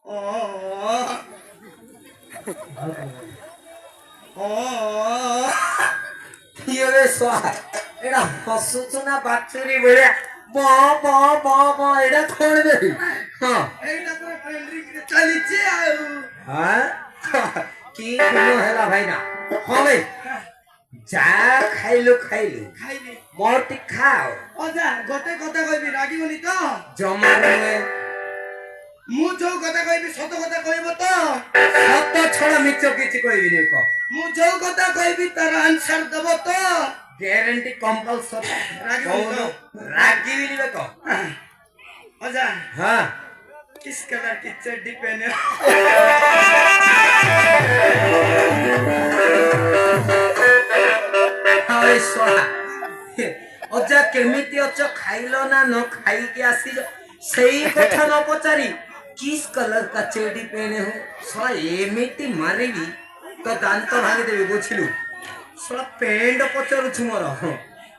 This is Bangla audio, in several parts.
ও ও ইয়ে সোয়া এটা হসুছ না বাচ্চুরি বলে ব ব ব ব এটা করবে হ্যাঁ এইটা পুরো ট্রেন্ডিং রে চালিছে আর হ্যাঁ কি কোনো হেলা ভাই না হবে যা খাইলো খাইলো খাইনি মোটি খাও অজা গতে কথা কইবি রাগিবনি তো জমা নয় মু ଯୋଉ କଥା କହିବି ସତ କଥା କହିବ ତ সত্য ছড়া মিছ কিছু কইবি নি ক ମୁଁ ଯୋଉ କଥା କହିବି ତାର ଆନ୍ସର ଦବ ତ গ্যারান্টি কম্পালসরি রাগিবনি তো রাগিবি নি ক অজা হ্যাঁ किस कलर की चड्डी पहने আরে সোয়া অজা কেমিতি অছ খাইলো না ন খাইকে আসিল সেই কথা ন পচারি কিস কলর কা চেডি পেনে হো সোয়া এমিতি মারিবি তো দান্ত ভাঙি দেবি বুঝিলু সোয়া পেন্ড পচারুছু মোর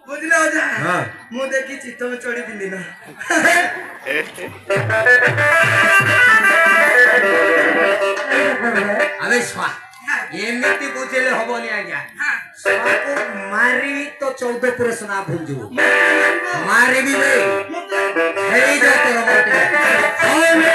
ବୁଝିଲ ଅଜା ହଁ ମୁଁ ଦେଖିଛି ତମେ ଚଢି ପିନ୍ଧିନ আবে সোয়া এমিতি বুঝিলে হবনি আজ্ঞা সোয়াকু মারিবি তো 14 পুরুষ না ভুলজু মারিবি বে ମତେ এই যা তোর বটে হয় বে